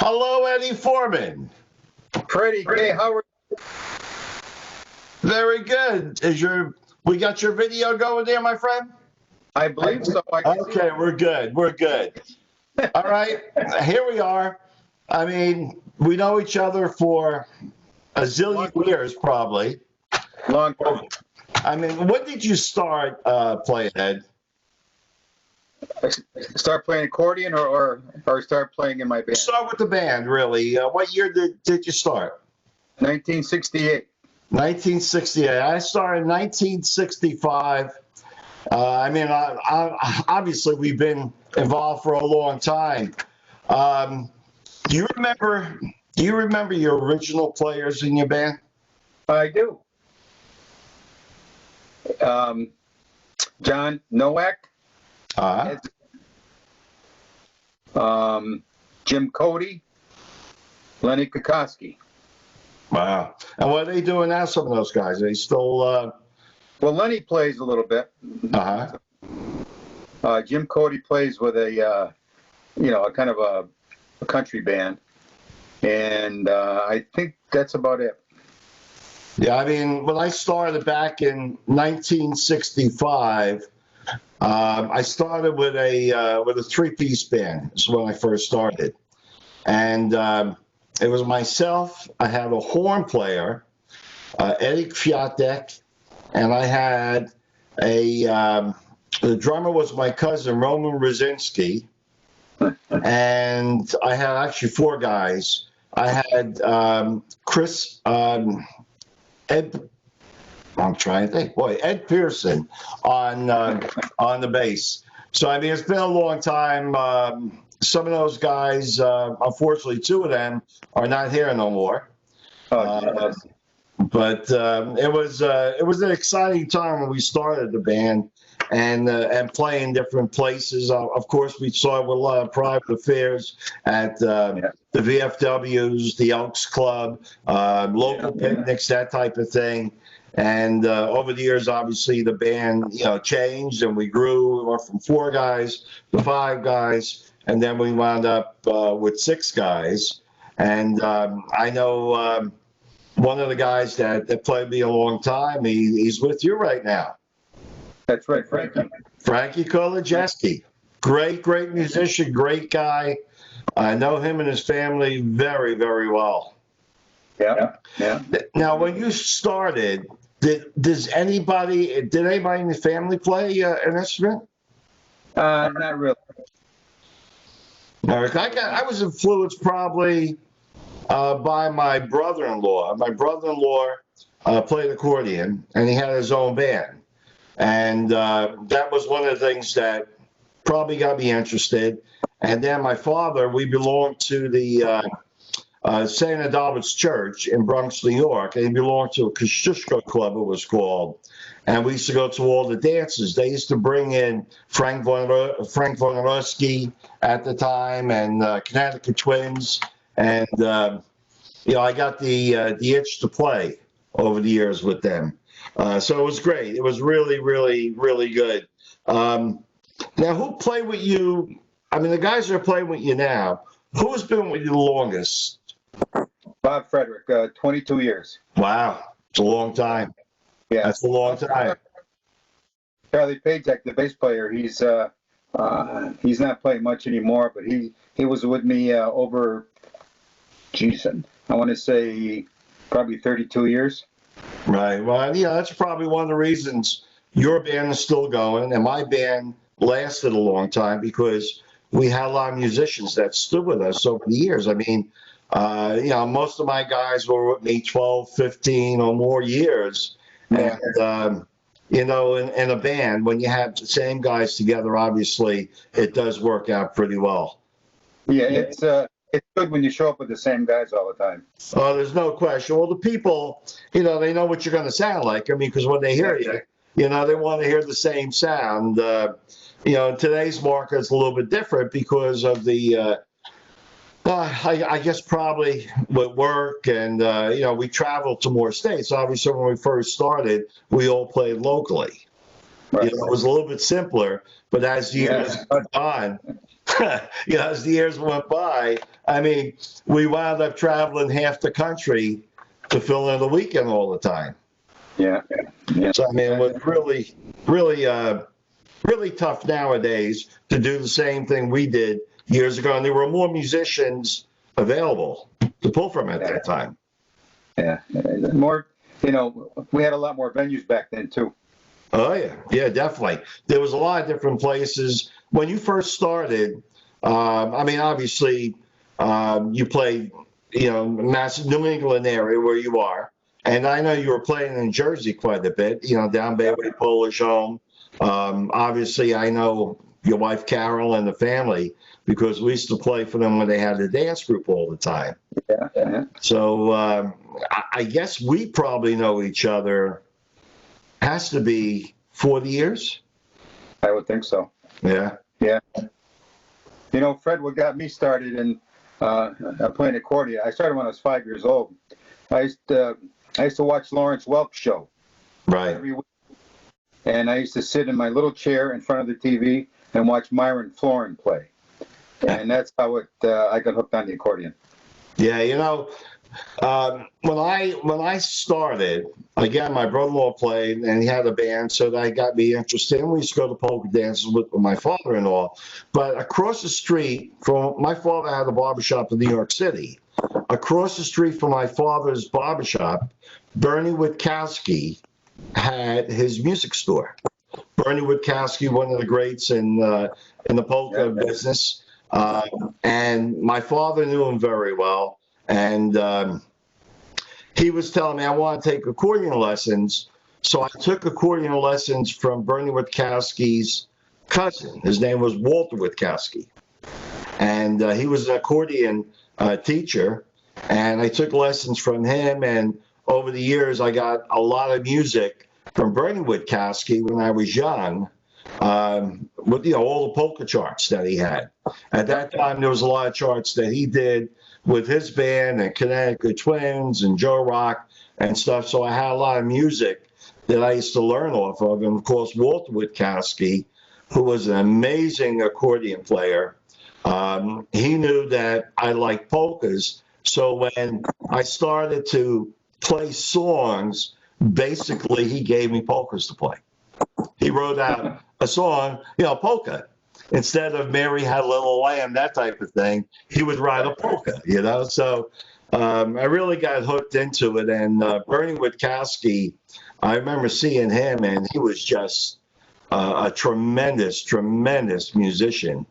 Hello, Eddie Forman. Freddy K, how are you? Very good. We got your video going there, my friend? I believe so. Okay, we're good. We're good. All right, here we are. I mean, we know each other for a zillion years, probably. Long time. I mean, when did you start playing, Ed? Start playing accordion or start playing in my band? Start with the band, really. What year did you start? 1968. 1968. I started in 1965. I mean, obviously, we've been involved for a long time. Do you remember your original players in your band? I do. John Nowak. Jim Cody. Lenny Kokoski. Wow. And what are they doing now, some of those guys? Are they still... Well, Lenny plays a little bit. Jim Cody plays with a kind of a country band. And I think that's about it. Yeah, I mean, when I started back in 1965, I started with a three-piece band. That's when I first started. And it was myself. I had a horn player, Eddie Forman, and I had the drummer was my cousin, Roman Rosinski. And I had actually four guys. I had Chris, Ed, I'm trying to think, Ed Pearson on the bass. So, I mean, it's been a long time. Some of those guys, unfortunately, two of them are not here no more. But it was an exciting time when we started the band and playing different places. Of course, we started with a lot of private affairs at the VFWs, the Elks Club, local picnics, that type of thing. And over the years, obviously, the band changed and we grew. We went from 4 guys to 5 guys, and then we wound up with 6 guys. And I know one of the guys that played me a long time. He's with you right now. That's right, Frankie. Frankie Kolodziejski. Great musician, great guy. I know him and his family very, very well. Yeah. Now, when you started, did anybody in the family play an instrument? Not really. No, I was influenced probably by my brother-in-law. My brother-in-law played accordion, and he had his own band. And that was one of the things that probably got me interested. And then my father, we belonged to the St. Adalbert's Church in Bronx, New York, and he belonged to a Kosciuszko Club, it was called. And we used to go to all the dances. They used to bring in Frank von Roski at the time and Connecticut Twins. And, I got the itch to play over the years with them. So it was great. It was really, really, really good. Now, who played with you? I mean, the guys that are playing with you now, who's been with you the longest? Bob Frederick, 22 years. Wow. It's a long time. Yeah. That's a long time. Charlie Pajak, the bass player, he's not playing much anymore, but he was with me over, I want to say probably 32 years. Right. Well, that's probably one of the reasons your band is still going and my band lasted a long time, because we had a lot of musicians that stood with us over the years. I mean, most of my guys were with me 12, 15 or more years. And, in a band, when you have the same guys together, obviously, it does work out pretty well. Yeah, it's good when you show up with the same guys all the time. Oh, there's no question. Well, the people, they know what you're going to sound like. I mean, because when they hear you, they want to hear the same sound. Today's market is a little bit different because of the, I guess probably with work and, we travel to more states. Obviously, when we first started, we all played locally. Right. It was a little bit simpler, but as years went on, as the years went by, I mean, we wound up traveling half the country to fill in the weekend all the time. Yeah. So, I mean, it was really tough nowadays to do the same thing we did years ago. And there were more musicians available to pull from at that time. Yeah. More, we had a lot more venues back then, too. Oh, yeah. Yeah, definitely. There was a lot of different places. When you first started, I mean, obviously, you played, massive New England area where you are. And I know you were playing in Jersey quite a bit, down Bayway Polish Home. Obviously, I know your wife, Carol, and the family, because we used to play for them when they had a dance group all the time. Yeah. So I guess we probably know each other, has to be 40 years? I would think so. Yeah. Yeah. Fred, what got me started in playing accordion, I started when I was 5 years old. I used to watch Lawrence Welk's show. Right. Every week. And I used to sit in my little chair in front of the TV and watch Myron Florin play. And that's how I got hooked on the accordion. Yeah, when I started, again, my brother-in-law played, and he had a band, so that got me interested. And we used to go to polka dances with my father-in-law. But across the street from my father had a barbershop in New York City. Across the street from my father's barbershop, Bernie Witkowski had his music store. Bernie Witkowski, one of the greats in the polka business, and my father knew him very well. And he was telling me I want to take accordion lessons. So I took accordion lessons from Bernie Witkowski's cousin. His name was Walter Witkowski. And he was an accordion teacher. And I took lessons from him. And over the years, I got a lot of music from Bernie Witkowski when I was young, with all the polka charts that he had. At that time, there was a lot of charts that he did with his band and Connecticut Twins and Joe Rock and stuff. So I had a lot of music that I used to learn off of. And of course, Walter Witkowski, who was an amazing accordion player, he knew that I liked polkas. So when I started to play songs, basically he gave me polkas to play. He wrote out a song, polka. Instead of Mary Had a Little Lamb, that type of thing, he would write a polka, So I really got hooked into it. And Bernie Witkowski, I remember seeing him, and he was just a tremendous, tremendous musician.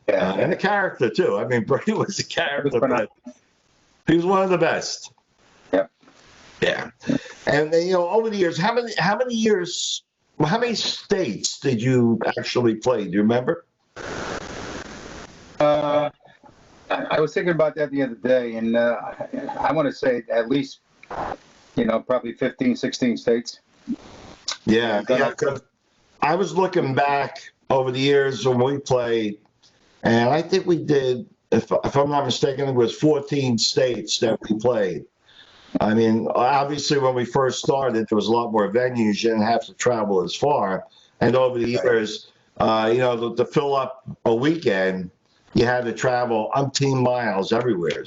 And a character, too. I mean, Bernie was a character, but he was one of the best. Yeah. And, over the years, how many states did you actually play? Do you remember? I was thinking about that the other day, and I want to say at least, probably 15, 16 states. Yeah. I was looking back over the years when we played, and I think we did, if I'm not mistaken, it was 14 states that we played. I mean, obviously, when we first started, there was a lot more venues. You didn't have to travel as far. And over the years, to fill up a weekend, you had to travel umpteen miles everywhere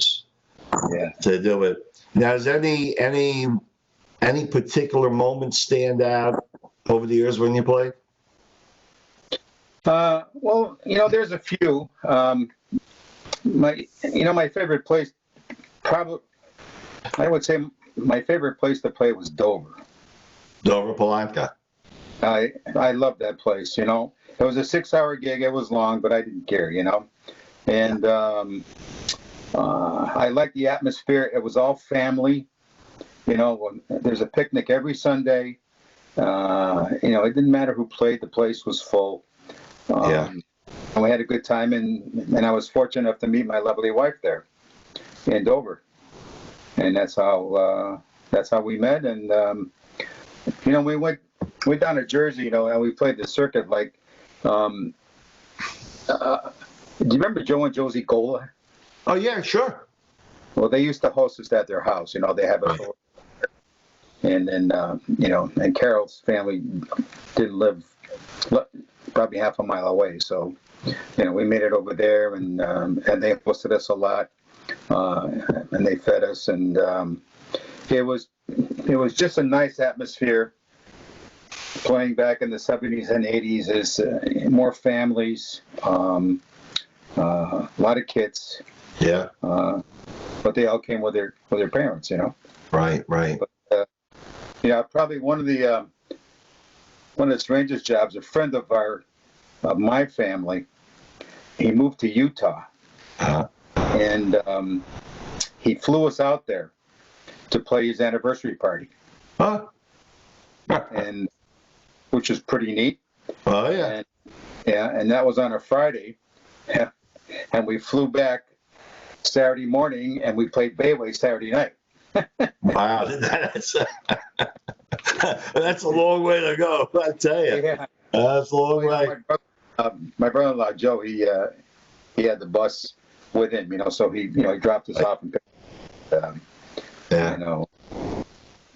to do it. Now, does any particular moment stand out over the years when you played? Well, there's a few. My favorite place, probably, I would say my favorite place to play was Dover. Dover, Polanka. I loved that place, It was a 6-hour gig. It was long, but I didn't care, And I liked the atmosphere. It was all family. There's a picnic every Sunday. It didn't matter who played. The place was full. And we had a good time. And I was fortunate enough to meet my lovely wife there in Dover. And that's how we met. And, we went down to Jersey, and we played the circuit like, do you remember Joe and Josie Gola? Oh, yeah, sure. Well, they used to host us at their house. They have a, and then, and Carol's family didn't live probably half a mile away. So we made it over there, and they hosted us a lot, and they fed us, and it was just a nice atmosphere. Playing back in the 70s and 80s is more families, a lot of kids. Yeah. But they all came with their parents, Right. But, probably one of the strangest jobs. A friend of my family, he moved to Utah, and he flew us out there to play his anniversary party. Huh? And which was pretty neat. Oh yeah. And that was on a Friday, and we flew back Saturday morning, and we played Bayway Saturday night. Wow, that's a long way to go. I tell you, Yeah. That's a long way. My brother-in-law Joe, he had the bus with him, so he dropped us off and picked, Yeah.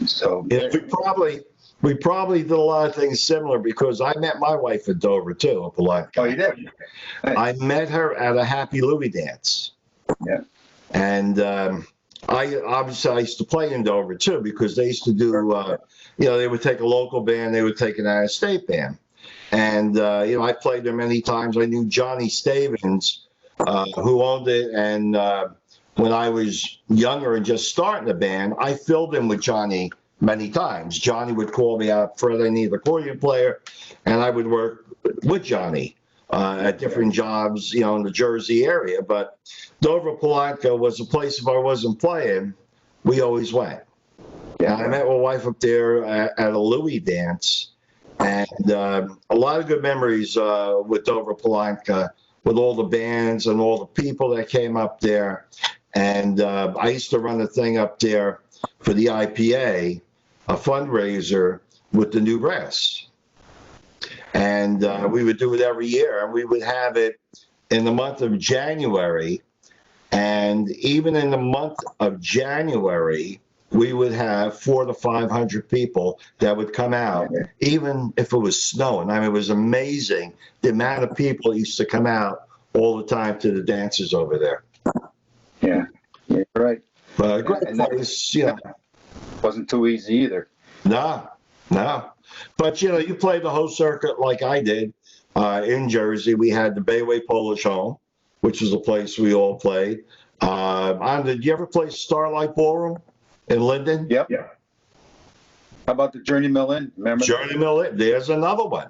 So Yeah, we probably did a lot of things similar because I met my wife at Dover too, a polite guy. Oh, you did? I met her at a Happy Louie dance. Yeah. And I used to play in Dover too because they used to do, they would take a local band, they would take an out-of-state band. And, I played there many times. I knew Johnny Stavins, who owned it. And when I was younger and just starting the band, I filled in with Johnny many times. Johnny would call me out, Fred, I need an accordion player. And I would work with Johnny at different jobs, in the Jersey area. But Dover Polanco was a place, if I wasn't playing, we always went. Yeah, I met my wife up there at a Louie dance. And a lot of good memories with Dover Polanco, with all the bands and all the people that came up there. And I used to run a thing up there for the IPA, a fundraiser with the new brass. And we would do it every year, and we would have it in the month of January. And even in the month of January, we would have 400 to 500 people that would come out, even if it was snowing. I mean, it was amazing the amount of people used to come out all the time to the dances over there. Yeah, right. But a great place, Wasn't too easy either. No. But, you played the whole circuit like I did in Jersey. We had the Bayway Polish Home, which was a place we all played. Did you ever play Starlight Ballroom in Linden? Yep. Yeah. How about the Journey Mill Inn? Remember? Journey Mill Inn. There's another one.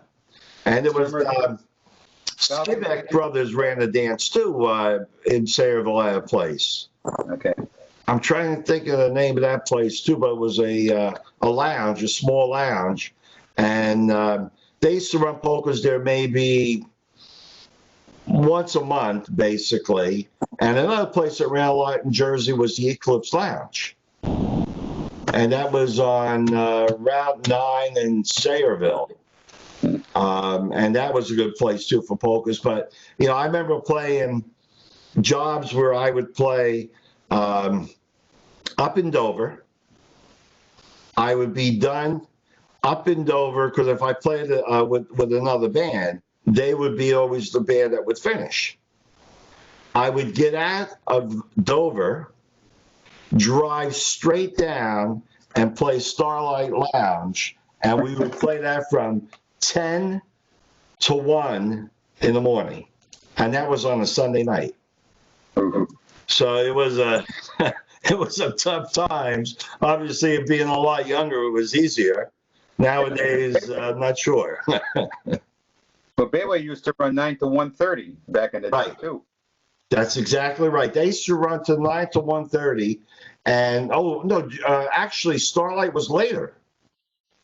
And it was Skibbeck Brothers ran a dance too in Sayreville place. Okay. I'm trying to think of the name of that place too, but it was a lounge, a small lounge, and they used to run polkas there maybe once a month, basically. And another place that ran a lot in Jersey was the Eclipse Lounge, and that was on Route 9 in Sayreville. And that was a good place too for polkas. But I remember playing jobs where I would play up in Dover. I would be done up in Dover because if I played with another band, they would be always the band that would finish. I would get out of Dover, drive straight down, and play Starlight Lounge, and we would play that from 10 to 1 in the morning, and that was on a Sunday night. So it was a tough times. Obviously, being a lot younger, it was easier. Nowadays, I'm not sure. But Bayway used to run 9 to 1:30 back in the day too. That's exactly right. They used to run to 9 to 1:30, and actually, Starlight was later.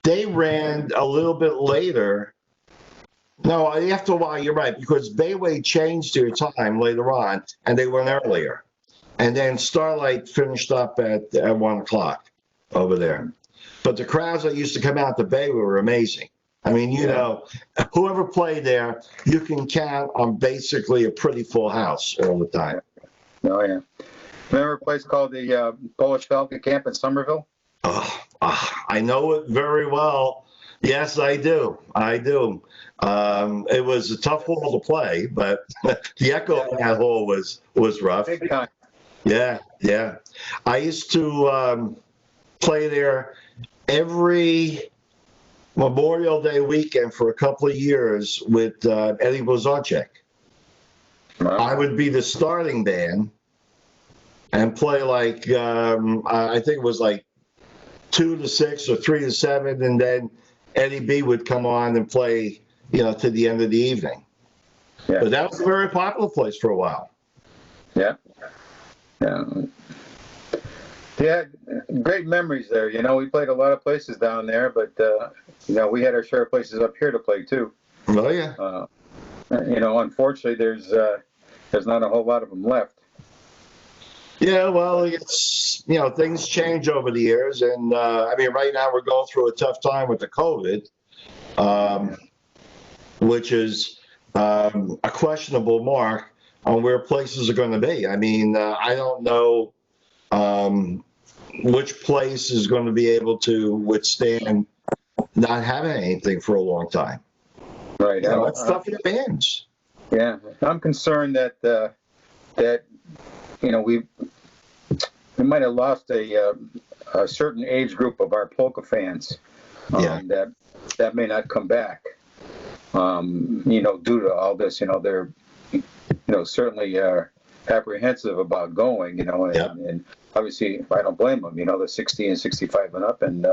They ran a little bit later. No, after a while, you're right, because Bayway changed their time later on, and they went earlier. And then Starlight finished up at 1 o'clock over there. But the crowds that used to come out to Bayway were amazing. I mean, whoever played there, you can count on basically a pretty full house all the time. Oh, yeah. Remember a place called the Polish Falcon Camp in Somerville? I know it very well. Yes, I do. I do. It was a tough hall to play, but the echo in that hall was rough. Big time. Yeah, yeah. I used to play there every Memorial Day weekend for a couple of years with Eddie Forman. I would be the starting band and play like I think it was like 2 to 6 or 3 to 7, and then Eddie B would come on and play, to the end of the evening. Yeah. But that was a very popular place for a while. Yeah. Yeah. Yeah, great memories there. We played a lot of places down there, but we had our share of places up here to play too. Oh yeah. Unfortunately, there's not a whole lot of them left. Yeah, well, it's things change over the years, and right now we're going through a tough time with the COVID, which is a questionable mark on where places are going to be. I don't know which place is going to be able to withstand not having anything for a long time. Right. That's tough for the bands. Yeah, I'm concerned that we might have lost a certain age group of our polka fans. That may not come back. Due to all this, they're certainly apprehensive about going. And obviously I don't blame them. They're 60 and 65 and up, and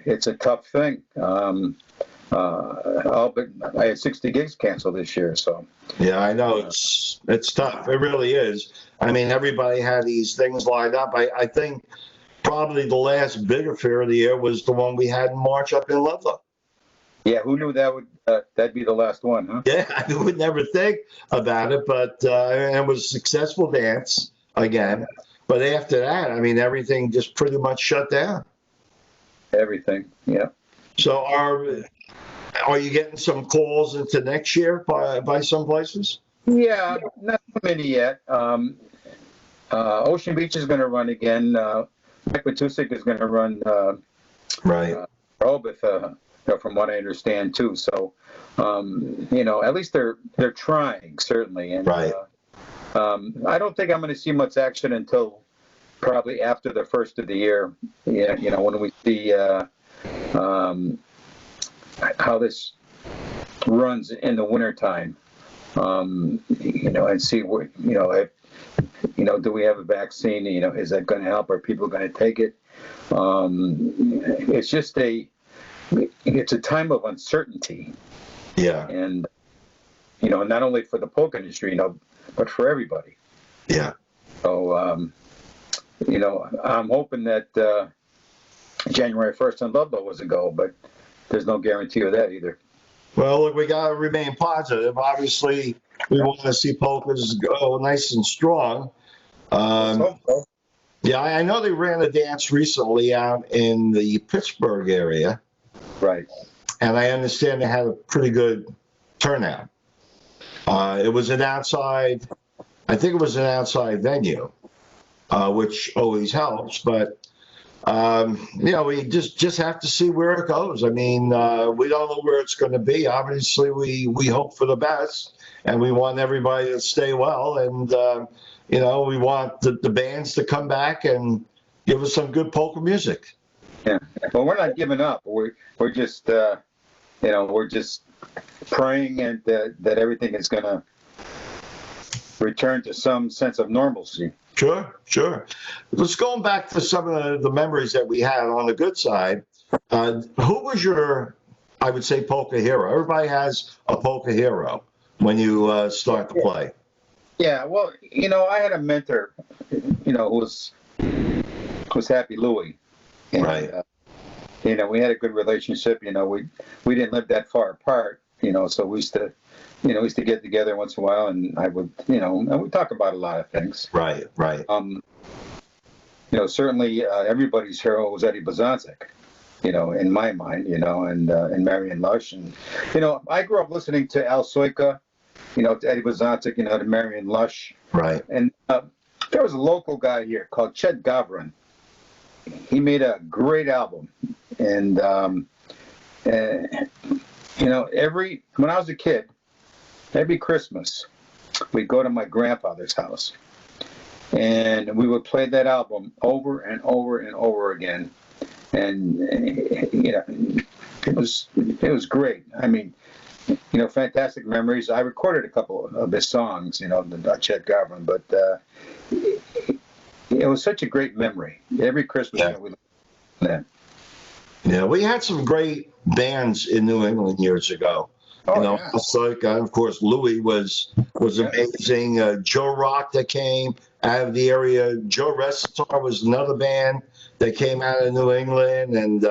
it's a tough thing. But I had 60 gigs canceled this year, so. Yeah, I know it's tough. It really is. Everybody had these things lined up. I think probably the last big affair of the year was the one we had in March up in Ludlow. Yeah, who knew that'd be the last one, huh? Yeah, I would never think about it, but it was a successful dance again. But after that, everything just pretty much shut down. Everything, yeah. So are you getting some calls into next year by some places? Yeah, not many yet. Ocean Beach is going to run again. Mike Matusik is going to run right. Rehoboth, from what I understand too. So, at least they're trying, certainly. And right. I don't think I'm going to see much action until probably after the first of the year. Yeah, when we see how this runs in the wintertime, and see where, if, do we have a vaccine? Is that going to help? Are people going to take it? It's just it's a time of uncertainty. Yeah. And, not only for the polka industry, but for everybody. Yeah. So, I'm hoping that January 1st in Ludlow was a go, but there's no guarantee of that either. Well, look, we got to remain positive. Obviously, we want to see polkas go nice and strong. Yeah, I know they ran a dance recently out in the Pittsburgh area. Right. And I understand they had a pretty good turnout. It was I think it was an outside venue, which always helps. But, we just have to see where it goes. We don't know where it's going to be. Obviously, we hope for the best, and we want everybody to stay well. And, we want the bands to come back and give us some good polka music. Yeah. Well, we're not giving up. We're just, we're just praying and that everything is going to return to some sense of normalcy. Sure. Let's go back to some of the memories that we had on the good side. Who was your, I would say, polka hero? Everybody has a polka hero when you start to play. Yeah, well, I had a mentor, who was Happy Louie. And, right. We had a good relationship. We didn't live that far apart. So we used to get together once in a while, and I would, and we talk about a lot of things. Right. Certainly everybody's hero was Eddie Forman, in my mind, and Marion Lush. And, I grew up listening to Al Soika, to Eddie Forman, to Marion Lush. Right. And there was a local guy here called Chet Gavran. He made a great album. And When I was a kid, every Christmas, we'd go to my grandfather's house, and we would play that album over and over and over again, and it was great. I mean, fantastic memories. I recorded a couple of his songs, the Chet Garvin, but it was such a great memory. Every Christmas we lived that. Yeah, we had some great bands in New England years ago. It's like, of course, Louis was amazing. Joe Rock that came out of the area. Joe Resitar was another band that came out of New England, and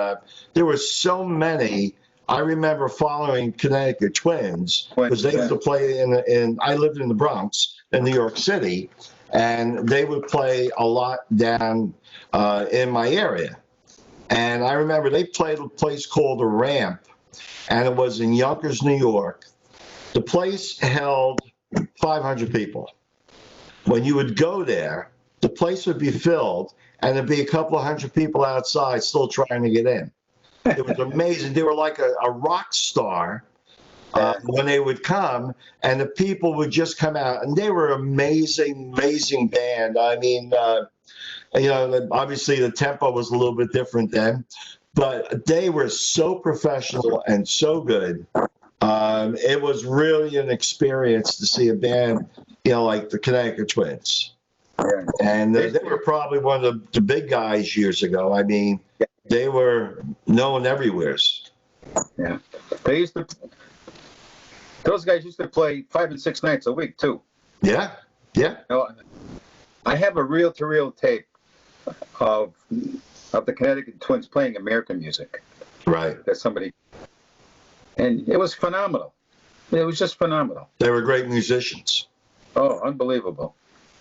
there were so many. I remember following Connecticut Twins because they used to play in. I lived in the Bronx in New York City, and they would play a lot down in my area. And I remember they played a place called The Ramp, and it was in Yonkers, New York. The place held 500 people. When you would go there, the place would be filled, and there'd be a couple of hundred people outside still trying to get in. It was amazing. They were like a rock star when they would come, and the people would just come out, and they were amazing, amazing band. I mean, obviously the tempo was a little bit different then, but they were so professional and so good. It was really an experience to see a band, like the Connecticut Twins. And they were probably one of the big guys years ago. I mean, they were known everywhere. Yeah. Those guys used to play 5 and 6 nights a week, too. Yeah. Yeah. I have a reel-to-reel tape of the Connecticut Twins playing American music. Right. That somebody, and it was phenomenal. It was just phenomenal. They were great musicians. Oh, unbelievable.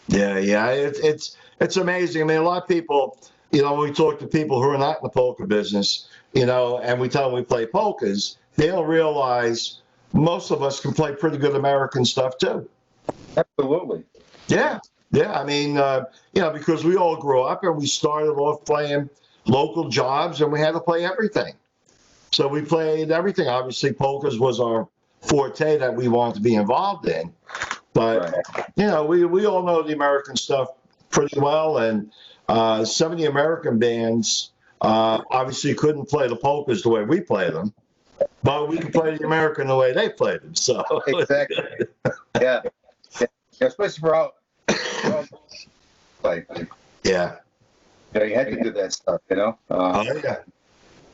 Yeah. It's amazing. I mean, a lot of people, when we talk to people who are not in the polka business, and we tell them we play polkas, they don't realize most of us can play pretty good American stuff too. Absolutely. Yeah. Yeah, I mean, because we all grew up and we started off playing local jobs and we had to play everything. So we played everything. Obviously, polkas was our forte that we wanted to be involved in. But, we all know the American stuff pretty well. And some of the American bands obviously couldn't play the polkas the way we play them. But we could play the American the way they played them. So exactly. Yeah. Especially for all. Yeah. You had to do that stuff, Oh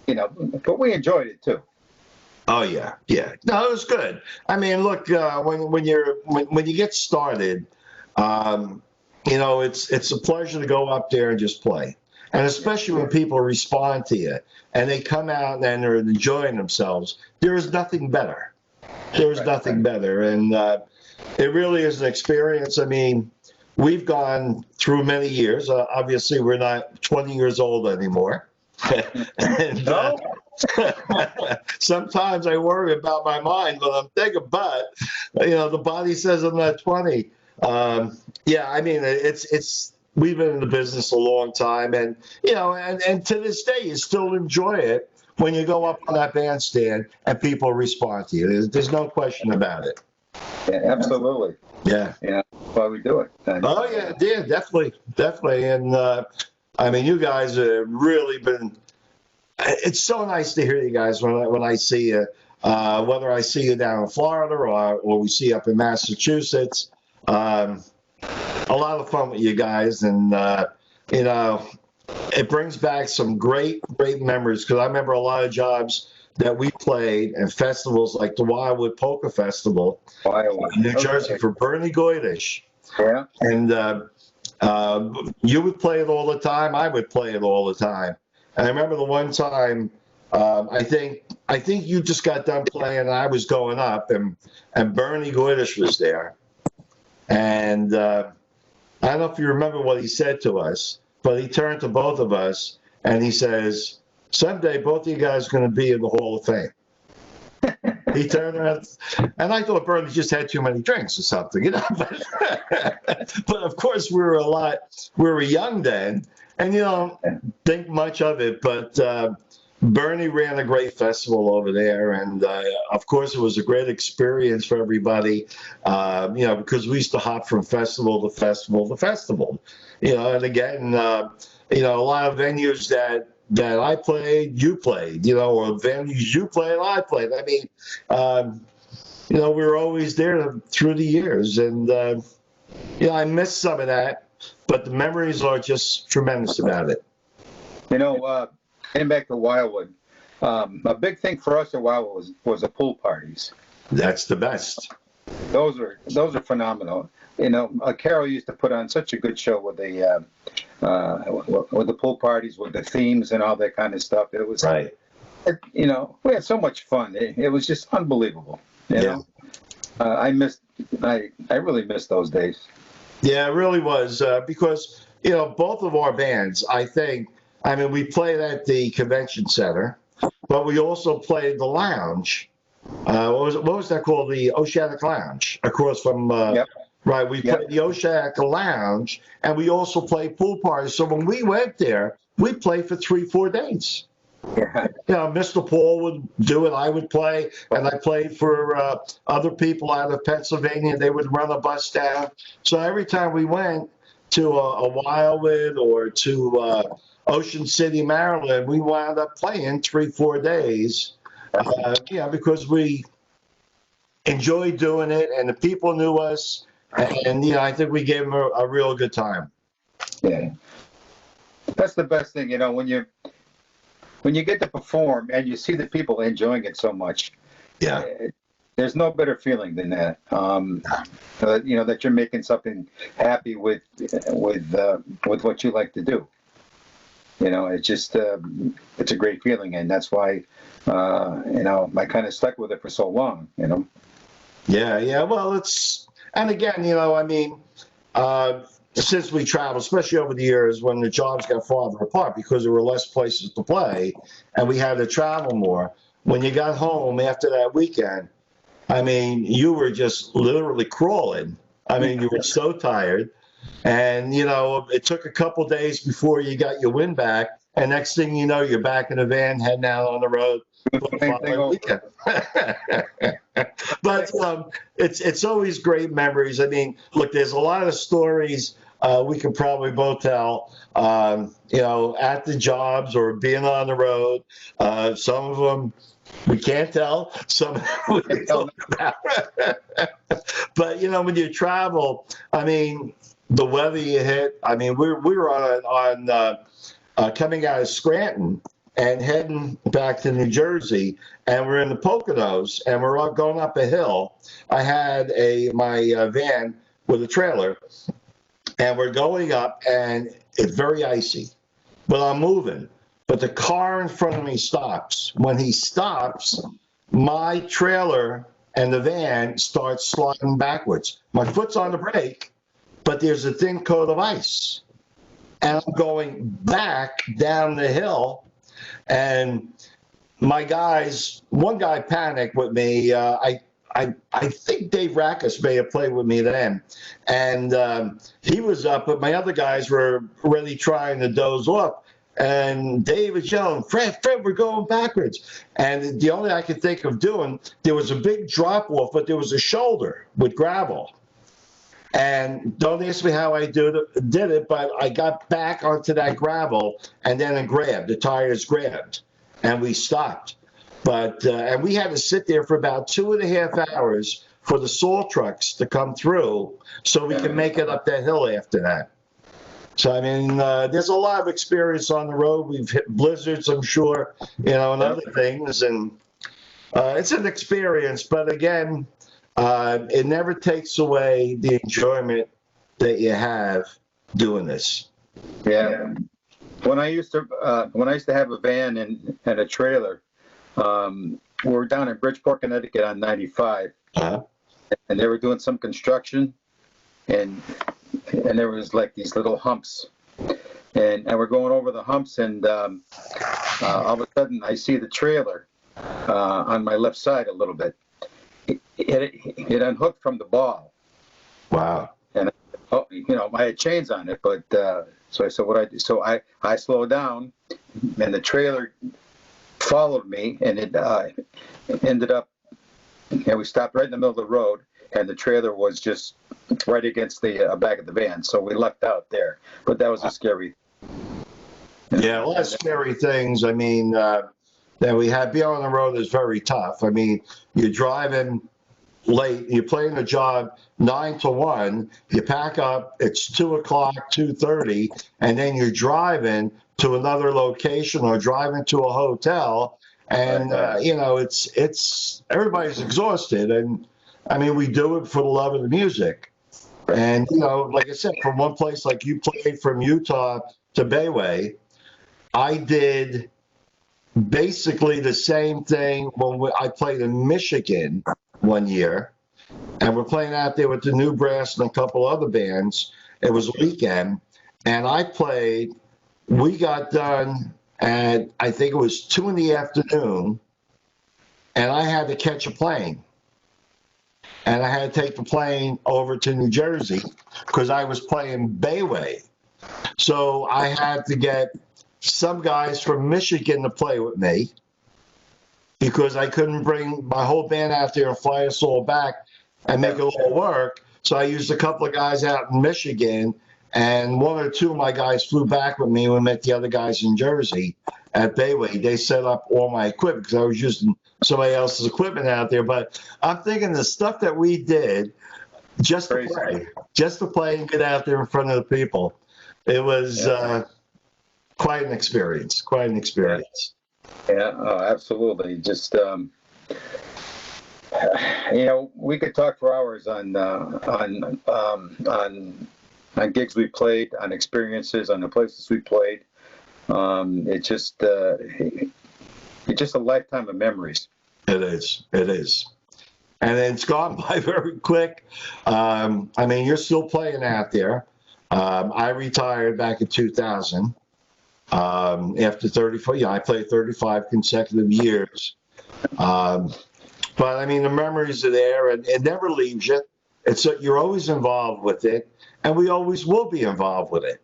yeah. But we enjoyed it too. Oh yeah. No, it was good. I mean, look, when you get started, it's a pleasure to go up there and just play, and especially when people respond to you and they come out and they're enjoying themselves. There is nothing better. There's nothing better, and it really is an experience. I mean, we've gone through many years. Obviously, we're not 20 years old anymore. And, sometimes I worry about my mind when I'm thinking, but the body says I'm not 20. I mean, it's we've been in the business a long time, and and to this day, you still enjoy it when you go up on that bandstand and people respond to you. There's no question about it. Yeah, absolutely. Yeah. That's why we do it. Oh yeah, definitely. And I mean, you guys have really been. It's so nice to hear you guys when I see you, whether I see you down in Florida or we see you up in Massachusetts. A lot of fun with you guys, and it brings back some great memories, because I remember a lot of jobs that we played and festivals like the Wildwood Polka Festival in New Jersey for Bernie Goydish. Yeah. And you would play it all the time. I would play it all the time. And I remember the one time, I think you just got done playing and I was going up, and Bernie Goydish was there. And I don't know if you remember what he said to us, but he turned to both of us and he says, "Someday both of you guys are going to be in the Hall of Fame." He turned around, and I thought Bernie just had too many drinks or something, But of course, we were young then, and you don't think much of it. But Bernie ran a great festival over there, and of course, it was a great experience for everybody. Because we used to hop from festival to festival to festival. And again, a lot of venues that I played, you played. Or venues you played, I played. I mean, we were always there through the years, and I miss some of that, but the memories are just tremendous about it. Getting back to Wildwood, a big thing for us at Wildwood was the pool parties. That's the best. Those are phenomenal. Carol used to put on such a good show with the pool parties, with the themes and all that kind of stuff. It was right. We had so much fun. It was just unbelievable. I really missed those days. Yeah, it really was because both of our bands, we played at the convention center, but we also played the lounge. What was that called? The Oceanic Lounge across from. Yep. Right, we played the Oceanic Lounge, and we also played pool parties. So when we went there, we played for 3-4 days. Yeah. Mr. Paul would do it. I would play, and I played for other people out of Pennsylvania. They would run a bus down. So every time we went to a Wildwood or to Ocean City, Maryland, we wound up playing 3-4 days. Because we enjoyed doing it, and the people knew us, and I think we gave them a real good time. Yeah, that's the best thing, when you get to perform and you see the people enjoying it so much. Yeah. There's no better feeling than that. That you're making something happy with what you like to do. It's just it's a great feeling, and that's why I kind of stuck with it for so long. Yeah. Well, and again, since we traveled, especially over the years when the jobs got farther apart because there were less places to play, and we had to travel more. When you got home after that weekend, you were just literally crawling. You were so tired. And, it took a couple days before you got your wind back. And next thing you know, you're back in the van heading out on the road for the following weekend. But it's always great memories. Look, there's a lot of stories we could probably both tell, at the jobs or being on the road. Some of them we can't tell. Some of them we can talk about. But, when you travel, the weather you hit. We were on coming out of Scranton and heading back to New Jersey, and we're in the Poconos, and we're all going up a hill. I had my van with a trailer, and we're going up, and it's very icy, but I'm moving. But the car in front of me stops. When he stops, my trailer and the van starts sliding backwards. My foot's on the brake, but there's a thin coat of ice. And I'm going back down the hill, and my guys, one guy panicked with me. I think Dave Rackus may have played with me then, and he was up, but my other guys were really trying to doze off. And Dave was yelling, Fred, we're going backwards. And the only I could think of doing, there was a big drop off, but there was a shoulder with gravel. And don't ask me how I did it, but I got back onto that gravel, and then the tires grabbed, and we stopped. But and we had to sit there for about 2.5 hours for the salt trucks to come through so we could make it up that hill after that. So, there's a lot of experience on the road. We've hit blizzards, I'm sure, and other things. And it's an experience. But again, it never takes away the enjoyment that you have doing this. Yeah. When I used to have a van and a trailer, we were down in Bridgeport, Connecticut on 95, and they were doing some construction, and there was like these little humps, and we're going over the humps, and all of a sudden I see the trailer on my left side a little bit. It unhooked from the ball. Wow. And I had chains on it, but so I said, what I do? So I slowed down, and the trailer followed me, and it ended up, we stopped right in the middle of the road, and the trailer was just right against the back of the van, so we left out there. But that was a scary. Yeah, well, that's scary things. I mean, that we have being on the road is very tough. I mean, you're driving late, you're playing a job 9 to 1, you pack up, it's 2 o'clock, 2:30, and then you're driving to another location or driving to a hotel, and it's everybody's exhausted. And I mean, we do it for the love of the music. And like I said, from one place, like you played from Utah to Bayway, I did basically the same thing when I played in Michigan one year, and we're playing out there with the New Brass and a couple other bands. It was a weekend, and we got done at, I think it was 2 PM, and I had to catch a plane. And I had to take the plane over to New Jersey because I was playing Bayway. So I had to get some guys from Michigan to play with me because I couldn't bring my whole band out there and fly us all back and make it all work. So I used a couple of guys out in Michigan, and 1 or 2 of my guys flew back with me when we met the other guys in Jersey at Bayway. They set up all my equipment because I was using somebody else's equipment out there. But I'm thinking the stuff that we did just to play and get out there in front of the people, it was quite an experience. Yeah, absolutely. Just we could talk for hours on gigs we played, on experiences, on the places we played. It's just a lifetime of memories. It is. And it's gone by very quick. I mean, you're still playing out there. I retired back in 2000 after 34. Yeah, I played 35 consecutive years. But I mean, the memories are there, and it never leaves you. You're always involved with it, and we always will be involved with it.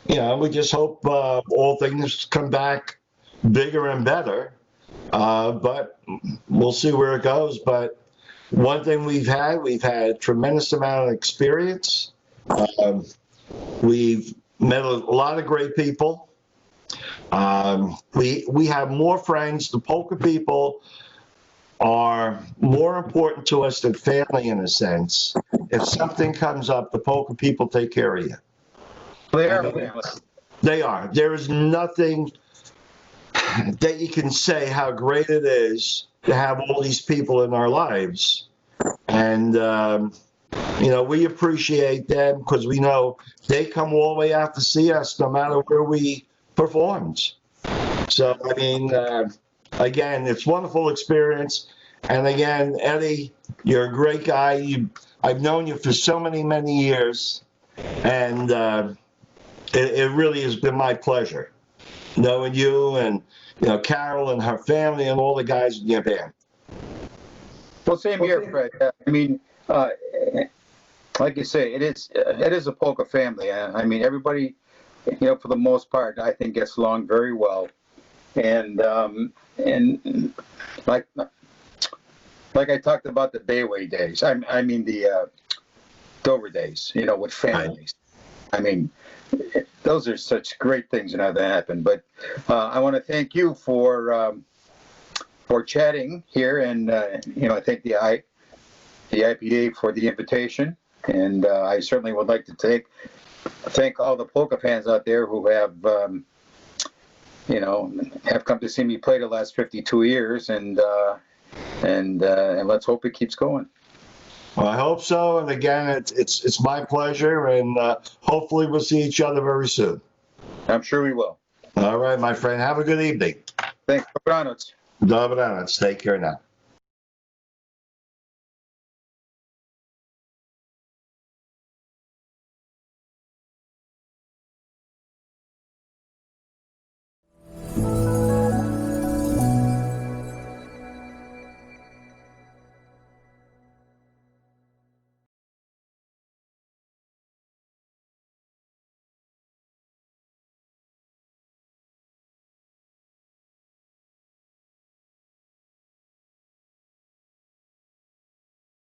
We just hope all things come back bigger and better. But we'll see where it goes. But one thing we've had a tremendous amount of experience. We've met a lot of great people. We have more friends. The Polka people are more important to us than family in a sense. If something comes up, the Polka people take care of you. They are. There is nothing that you can say how great it is to have all these people in our lives. And, we appreciate them because we know they come all the way out to see us no matter where we performed. So, I mean, again, it's a wonderful experience. And again, Eddie, you're a great guy. I've known you for so many, many years. And it really has been my pleasure knowing you and, Carol and her family and all the guys in your band. Well, same here, Fred. I mean, like you say, it is a polka family. I mean, everybody, for the most part, I think gets along very well. And like I talked about the Bayway days. I mean the Dover days. With families. I mean, those are such great things that happen. But I want to thank you for chatting here, and I thank the IPA for the invitation, and I certainly would like to thank all the polka fans out there who have come to see me play the last 52 years, and let's hope it keeps going. Well, I hope so. And again, it's my pleasure, and hopefully we'll see each other very soon. I'm sure we will. All right, my friend. Have a good evening. Thanks. Dobranoc. Dobranoc. Take care now.